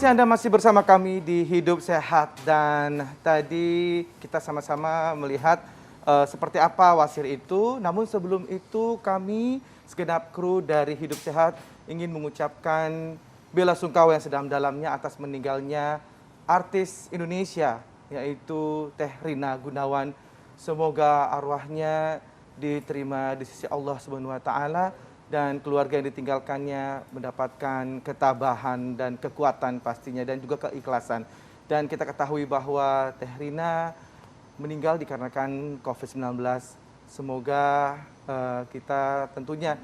kasih Anda masih bersama kami di Hidup Sehat, dan tadi kita sama-sama melihat seperti apa wasir itu. Namun sebelum itu kami segenap kru dari Hidup Sehat ingin mengucapkan bela sungkawa yang sedalam-dalamnya atas meninggalnya artis Indonesia yaitu Teh Rina Gunawan. Semoga arwahnya diterima di sisi Allah Subhanahu wa taala dan keluarga yang ditinggalkannya mendapatkan ketabahan dan kekuatan pastinya dan juga keikhlasan. Dan kita ketahui bahwa Teh Rina meninggal dikarenakan COVID-19. Semoga kita tentunya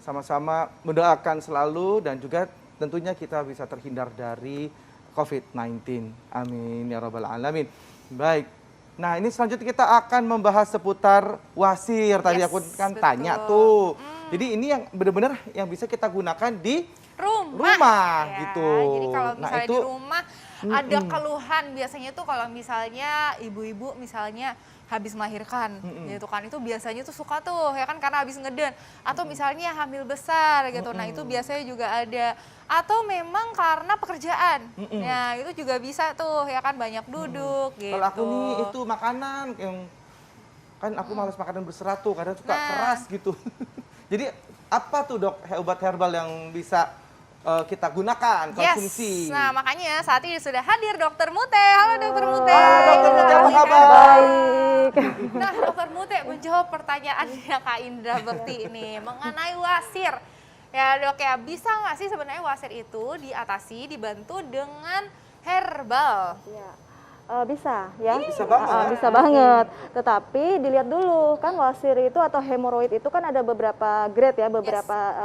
sama-sama mendoakan selalu dan juga tentunya kita bisa terhindar dari COVID-19. Amin ya rabbal alamin. Baik. Nah, ini selanjutnya kita akan membahas seputar wasir. Tadi aku kan betul. tanya tuh. Jadi ini yang benar-benar yang bisa kita gunakan di rumah ya. gitu. Jadi kalau misalnya itu, di rumah ada keluhan biasanya tuh kalau misalnya ibu-ibu misalnya habis melahirkan gitu kan, itu biasanya tuh suka tuh ya kan karena habis ngeden atau misalnya hamil besar gitu. Nah, itu biasanya juga ada, atau memang karena pekerjaan. Ya, itu juga bisa tuh ya kan, banyak duduk gitu. Kalau aku nih itu makanan yang kan aku malas makanan berserat tuh, kadang suka keras gitu. Jadi apa tuh dok obat herbal yang bisa kita gunakan konsumsi? Nah, makanya saat ini sudah hadir Dokter Mute. Halo Dokter Mute. Dokter Mute, apa kabar? Baik. Nah, Dokter Mute menjawab pertanyaannya Kak Indra Bekti ini mengenai wasir. Ya dok ya, bisa nggak sih sebenarnya wasir itu diatasi, dibantu dengan herbal? Ya. Bisa ya, Bisa banget. bisa banget. Tetapi dilihat dulu kan wasir itu atau hemoroid itu kan ada beberapa grade ya, beberapa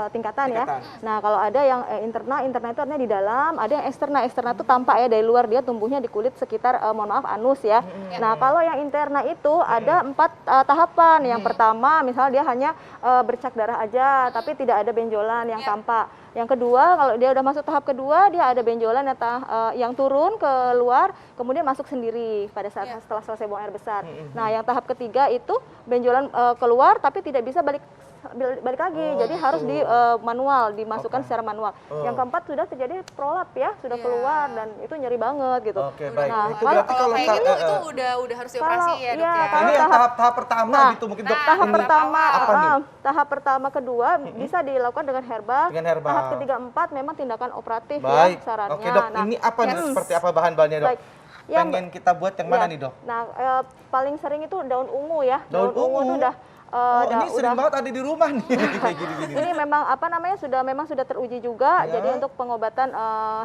tingkatan ya. Nah kalau ada yang internal itu artinya di dalam, ada yang eksternal itu tampak ya dari luar, dia tumbuhnya di kulit sekitar mohon maaf anus ya. Nah kalau yang interna itu ada 4 tahapan. Yang pertama misalnya dia hanya bercak darah aja, tapi tidak ada benjolan yang tampak. Yang kedua, kalau dia udah masuk tahap kedua, dia ada benjolan yang turun ke luar, kemudian masuk sendiri pada saat setelah selesai buang air besar. Nah, yang tahap ketiga itu benjolan keluar, tapi tidak bisa balik lagi, jadi harus di manual, dimasukkan secara manual. Yang keempat sudah terjadi prolap ya, sudah keluar dan itu nyeri banget gitu. Oke, baik. Nah, Itu berarti kalau kayak gitu itu udah harus dioperasi ya dok ya. Ini yang tahap pertama gitu mungkin dok. Tahap pertama, apa nih? tahap pertama kedua bisa dilakukan dengan herbal. Dengan herbal. Tahap ketiga empat memang tindakan operatif Baik. ya sarannya. Oke dok, ini apa nih? Seperti apa bahan-bahannya dok? Baik. Yang Pengen kita buat yang mana nih dok? Nah, paling sering itu daun ungu ya. Daun ungu itu udah ini sering banget ada di rumah nih kayak gini-gini. Ini memang sudah teruji juga, jadi untuk pengobatan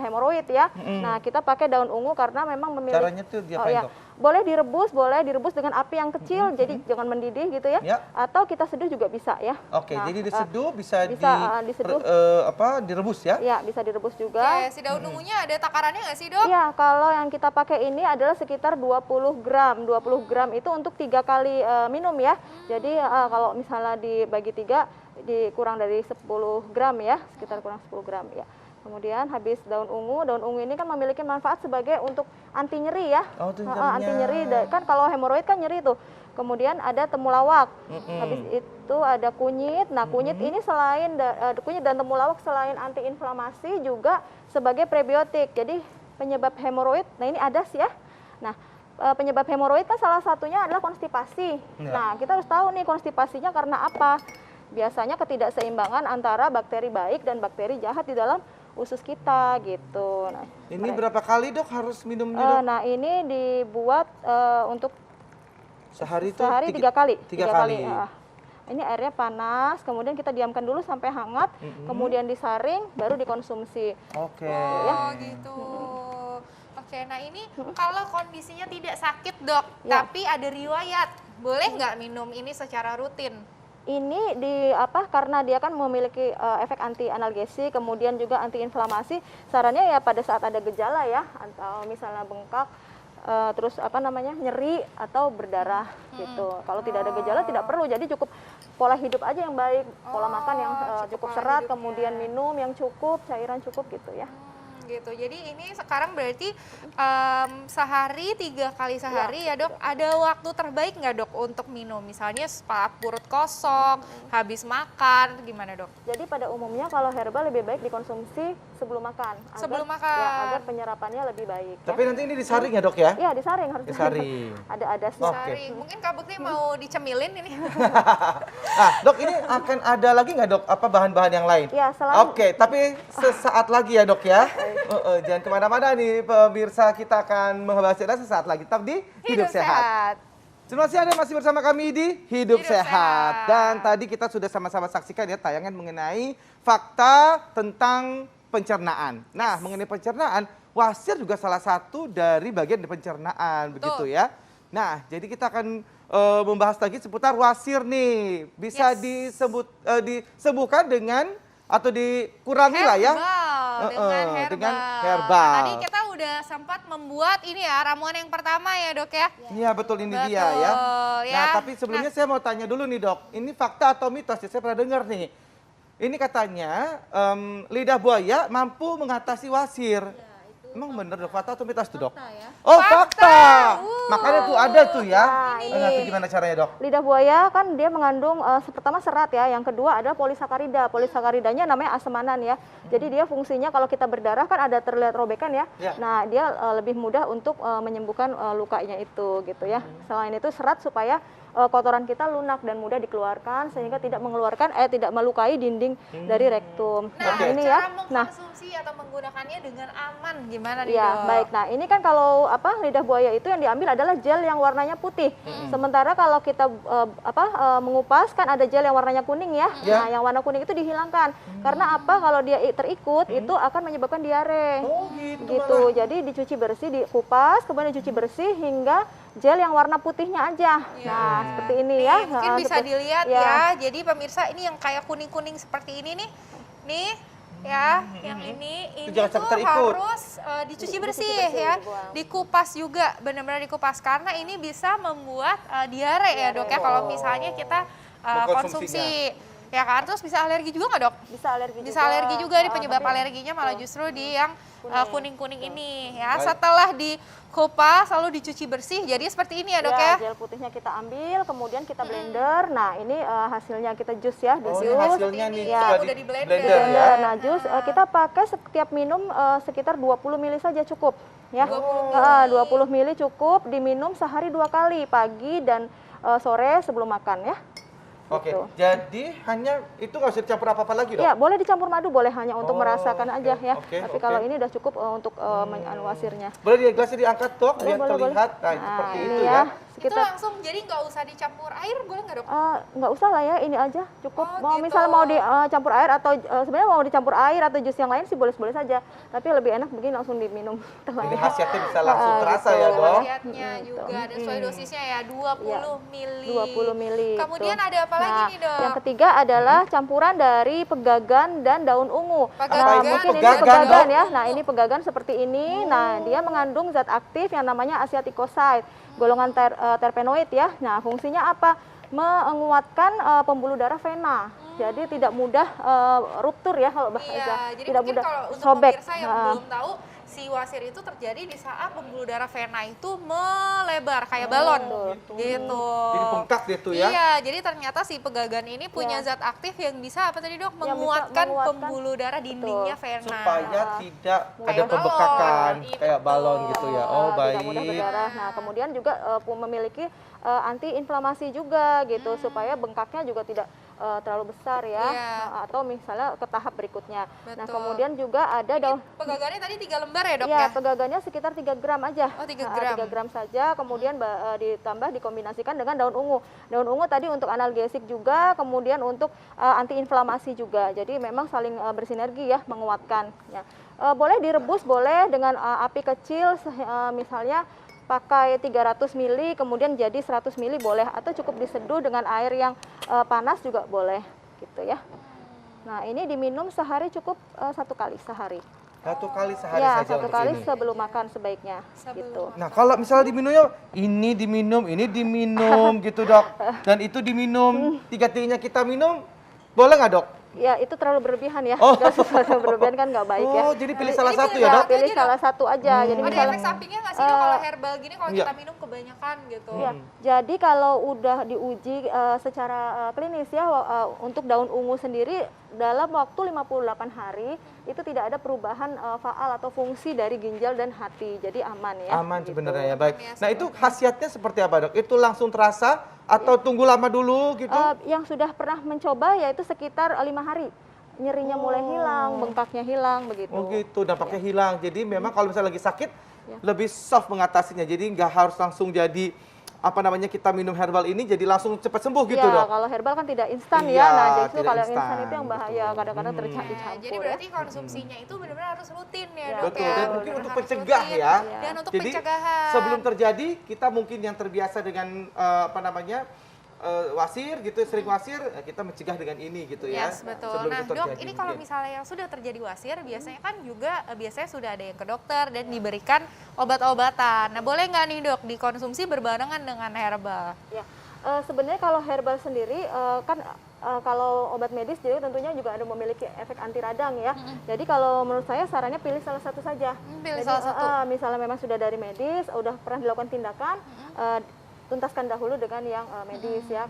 hemoroid ya. Nah, kita pakai daun ungu karena memang memiliki Caranya tuh diapain dok? boleh direbus dengan api yang kecil, jadi jangan mendidih gitu ya. Atau kita seduh juga bisa ya. Oke, jadi diseduh bisa diseduh. Direbus ya? Ya, bisa direbus juga. Oke, si daun ungunya ada takarannya nggak sih dok? Iya, kalau yang kita pakai ini adalah sekitar 20 gram. 20 gram itu untuk 3 kali minum ya. Jadi kalau misalnya dibagi 3, dikurang dari 10 gram ya, sekitar kurang 10 gram ya. Kemudian habis daun ungu ini kan memiliki manfaat sebagai untuk anti nyeri ya. Anti nyeri, kan kalau hemoroid kan nyeri tuh. Kemudian ada temulawak, habis itu ada kunyit. Nah kunyit ini selain kunyit dan temulawak selain antiinflamasi juga sebagai prebiotik. Jadi penyebab hemoroid, nah ini adas ya. Nah penyebab hemoroid kan salah satunya adalah konstipasi. Nah kita harus tahu nih konstipasinya karena apa. Biasanya ketidakseimbangan antara bakteri baik dan bakteri jahat di dalam usus kita gitu. Nah, ini berapa kali dok harus minumnya dok? Nah ini dibuat untuk sehari 3 kali. 3 kali. Ini airnya panas, kemudian kita diamkan dulu sampai hangat, kemudian disaring, baru dikonsumsi. Oke. Oh gitu. Oke, nah ini kalau kondisinya tidak sakit dok, tapi ada riwayat, boleh nggak minum ini secara rutin? Ini karena dia kan memiliki efek anti analgesi, kemudian juga anti inflamasi. Sarannya ya pada saat ada gejala ya, atau misalnya bengkak, terus nyeri atau berdarah gitu. Kalau tidak ada gejala tidak perlu, jadi cukup pola hidup aja yang baik, pola makan yang cukup serat, kemudian minum yang cukup, cairan cukup gitu ya. Gitu. Jadi ini sekarang berarti sehari 3 kali sehari ya dok. Ada waktu terbaik nggak dok untuk minum? Misalnya setelah perut kosong, habis makan, gimana dok? Jadi pada umumnya kalau herbal lebih baik dikonsumsi sebelum makan. Sebelum Ya, makan. agar penyerapannya lebih baik. Tapi nanti ini disaring ya dok ya? Ya, disaring harus Disaring. Ada adasnya. Oke. Saring. Mungkin Kak Bekti mau dicemilin ini. Nah, dok ini akan ada lagi nggak dok apa bahan-bahan yang lain? Ya, selain Oke, tapi sesaat lagi ya dok ya. Jangan kemana-mana nih pemirsa, kita akan membahasnya sesaat lagi. Tetap di Hidup Sehat. Terima kasih Anda masih bersama kami di Hidup Hidup Sehat. Sehat. Dan tadi kita sudah sama-sama saksikan ya tayangan mengenai fakta tentang pencernaan. Nah, mengenai pencernaan, wasir juga salah satu dari bagian dari pencernaan, begitu ya. Nah, jadi kita akan membahas lagi seputar wasir nih. Bisa disembuhkan dengan atau dikurangi lah ya. Dengan herbal. herbal. Nah, tadi kita udah sempat membuat ini ya ramuan yang pertama ya dok ya. Iya betul, ini Betul, dia ya. ya. Nah tapi sebelumnya saya mau tanya dulu nih dok, ini fakta atau mitos ya, saya pernah dengar nih. Ini katanya lidah buaya mampu mengatasi wasir. Emang bener dok, fakta atau mitos tuh dok? ya. Oh fakta. Fakta. Makanya tuh ada tuh ya. Nah, ini. Nah, itu gimana caranya dok? Lidah buaya kan dia mengandung pertama serat ya, yang kedua adalah polisakarida. Polisakaridanya namanya asemanan ya. Jadi dia fungsinya kalau kita berdarah kan ada terlihat robekan ya. Ya. Nah, dia lebih mudah untuk menyembuhkan lukanya itu gitu ya. Selain itu serat supaya kotoran kita lunak dan mudah dikeluarkan sehingga tidak melukai dinding dari rektum. Nah, ini cara ya. Nah, mengkonsumsi atau menggunakannya dengan aman gimana nih ya, dok? baik. Nah, ini kan kalau lidah buaya itu yang diambil adalah gel yang warnanya putih. Sementara kalau kita mengupas kan ada gel yang warnanya kuning ya. Ya. Nah, yang warna kuning itu dihilangkan. Karena apa? Kalau dia terikut itu akan menyebabkan diare. Oh gitu. Gitu. Jadi dicuci bersih, dikupas, kemudian dicuci bersih hingga gel yang warna putihnya aja. Nah, seperti ini ya. Nih, mungkin Nah, bisa seperti- dilihat ya. ya. Jadi pemirsa ini yang kayak kuning-kuning seperti ini nih. Nih ya, yang ini jangan tuh sampai terikut. harus dicuci bersih bersih, ya. dibuang. Dikupas juga, benar-benar dikupas karena ini bisa membuat diare ya, Dok ya kalau misalnya kita konsumsi. Ya kan, terus bisa alergi juga nggak dok? Bisa alergi Bisa juga. alergi juga, di penyebab tapi- alerginya malah justru di yang kuning-kuning ini ya. Baik. Setelah dikupas lalu dicuci bersih, jadi seperti ini ya dok ya? Gel putihnya kita ambil, kemudian kita blender. Nah, ini hasilnya kita jus ya, Oh di ini jus. hasilnya nih Ya. sudah Udah di blender. blender ya. Nah, jus kita pakai setiap minum sekitar 20 ml saja cukup ya. 20 ml cukup, diminum sehari 2 kali, pagi dan sore sebelum makan ya. Oke, Gitu. jadi hanya itu nggak usah dicampur apa-apa lagi dok? Ya, boleh dicampur madu, boleh hanya untuk Oh, merasakan oke, aja ya. oke, Tapi oke. kalau ini udah cukup untuk wasirnya. Boleh gelasnya diangkat dok, biar Boleh, terlihat. Nah, Nah, seperti ini itu ya. ya. Itu Kita langsung, jadi nggak usah dicampur air, boleh nggak dok? nggak usah lah ya, ini aja cukup. Oh, Mau gitu. misalnya mau dicampur air atau sebenarnya mau dicampur air atau jus yang lain sih boleh-boleh saja. Tapi lebih enak begini langsung diminum. Ini khasiatnya bisa langsung terasa gitu. ya dok. Khasiatnya juga, dan sesuai dosisnya ya 20 mili. 20 mili. Kemudian tuh. ada apa lagi Nah, nih dok? yang ketiga adalah campuran dari pegagan dan daun ungu. Pegagan. Mungkin Pegagan, ini pegagan Dok? ya. Nah, ini pegagan seperti ini. Nah, dia mengandung zat aktif yang namanya asiaticoside, golongan terpenoid ya. Nah, fungsinya apa? Menguatkan pembuluh darah vena. Jadi tidak mudah ruptur ya kalau bahasa. Iya, jadi tidak mungkin mudah kalau untuk sobek. pemirsa yang belum tahu, si wasir itu terjadi di saat pembuluh darah vena itu melebar kayak balon gitu. Jadi bengkak dia tuh ya. Iya, jadi ternyata si pegagan ini punya zat aktif yang bisa apa tadi dok? Yang bisa Menguatkan menguatkan. pembuluh darah dindingnya vena. Supaya tidak ada Kayak pembekakan balon. kayak balon Betul. gitu ya. Oh Tidak mudah baik. berdarah. Nah, kemudian juga memiliki anti-inflamasi juga gitu supaya bengkaknya juga tidak terlalu besar ya. Iya. Atau misalnya ke tahap berikutnya. Nah, Betul. kemudian juga ada daun Pegagannya tadi 3 lembar ya dok ya, ya? pegagannya sekitar 3 gram aja. Oh, 3 gram. 3 gram saja, kemudian ditambah dikombinasikan dengan daun ungu. Daun ungu tadi untuk analgesik juga, kemudian untuk antiinflamasi juga. Jadi memang saling bersinergi ya, menguatkan. Ya. Boleh direbus, boleh dengan api kecil, misalnya pakai 300 ml, kemudian jadi 100 ml boleh, atau cukup diseduh dengan air yang panas juga boleh, gitu ya. Nah, ini diminum sehari cukup 1 kali sehari. 1 kali sehari Ya, saja 1 untuk kali ini. sebelum makan sebaiknya, Sebelum gitu. Nah kalau misalnya diminumnya ini diminum gitu dok. Dan itu diminum, tiga-tiganya kita minum, boleh nggak dok? Ya, itu terlalu berlebihan ya. Oh. Nggak sesuatu yang berlebihan kan nggak baik ya. Oh jadi pilih salah ini satu pilih ya salah dok? satu. Pilih aja, salah satu aja. Jadi Ada misalnya efek sampingnya nggak sih dok kalau herbal gini kalau Iya. kita minum kebanyakan gitu? ya, jadi kalau udah diuji secara klinis ya untuk daun ungu sendiri dalam waktu 58 hari itu tidak ada perubahan faal atau fungsi dari ginjal dan hati. Jadi aman ya. Aman gitu. sebenarnya ya, baik. Nah itu khasiatnya seperti apa, Dok? Itu langsung terasa atau tunggu lama dulu gitu? Yang sudah pernah mencoba yaitu sekitar 5 hari. Nyerinya mulai hilang, bengkaknya hilang begitu. Oh gitu, dampaknya hilang. Jadi memang kalau misalnya lagi sakit, lebih soft mengatasinya. Jadi nggak harus langsung jadi apa namanya kita minum herbal ini jadi langsung cepat sembuh gitu, Ya, Dok? kalau herbal kan tidak instan Iya, ya. Nah, justru tidak kalau yang instan instan, itu yang bahaya, betul. kadang-kadang Nah, dicampur jadi ya. berarti konsumsinya itu benar-benar harus rutin ya, Ya, Dok Betul, ya. dan mungkin Benar-benar untuk harus pencegah rutin. ya. Dan untuk Jadi pencegahan. sebelum terjadi kita mungkin yang terbiasa dengan apa namanya wasir gitu, sering wasir, kita mencegah dengan ini gitu ya. Yes, betul. Sebelum Nah, itu Dok, terjadi ini kalau mungkin. misalnya yang sudah terjadi wasir, biasanya kan juga biasanya sudah ada yang ke dokter dan diberikan obat-obatan. Nah, boleh nggak nih, Dok, dikonsumsi berbarengan dengan herbal? Ya. Sebenarnya kalau herbal sendiri kan kalau obat medis jadi tentunya juga ada memiliki efek anti radang ya. Jadi kalau menurut saya sarannya pilih salah satu saja. Pilih Jadi, salah satu. misalnya memang sudah dari medis, udah pernah dilakukan tindakan, tuntaskan dahulu dengan yang medis ya.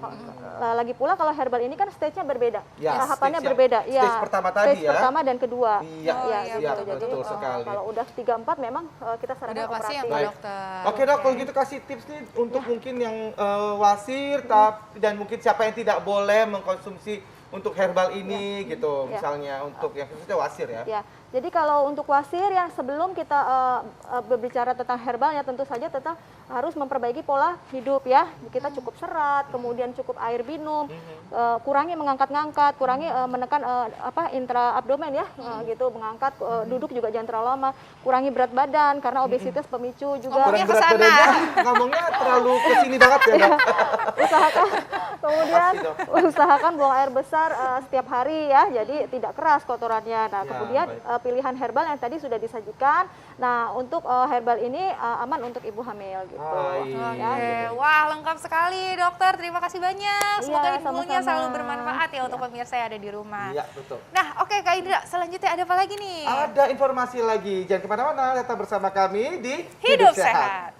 Lagi pula kalau herbal ini kan stage-nya berbeda, Ya, tahapannya stage berbeda. stage pertama tadi stage ya. pertama dan kedua. Iya, Oh, Ya, iya, gitu. betul, betul sekali. Kalau udah 3-4 memang kita sarankan Udah pasti yang operasi. ke Baik. dokter. Oke, Dok, kalau gitu kasih tips nih untuk mungkin yang wasir dan mungkin siapa yang tidak boleh mengkonsumsi untuk herbal ini gitu, Ya. misalnya untuk yang khususnya wasir ya. Ya, jadi kalau untuk wasir ya sebelum kita berbicara tentang herbalnya tentu saja tetap harus memperbaiki pola hidup ya. Kita cukup serat, kemudian cukup air minum, kurangi mengangkat-ngangkat, kurangi menekan intra abdomen ya, gitu mengangkat, duduk juga jangan terlalu lama, kurangi berat badan karena obesitas pemicu juga. Ngomongnya Kurang berat kesana. badannya, ngomongnya terlalu kesini banget ya, Dok. Usahakan kemudian Pasti, Dok. usahakan buang air besar setiap hari ya, jadi tidak keras kotorannya. Nah, Ya, kemudian baik. pilihan herbal yang tadi sudah disajikan. Nah, untuk herbal ini aman untuk ibu hamil gitu. Baik. Ya, Oke, gitu. wah lengkap sekali dokter. Terima kasih banyak. Semoga Iya, infonya sama-sama. selalu bermanfaat ya untuk pemirsa yang ada di rumah. Iya, betul. Nah, oke Kak Indra, selanjutnya ada apa lagi nih? Ada informasi lagi, jangan kemana-mana, tetap bersama kami di Hidup Sehat.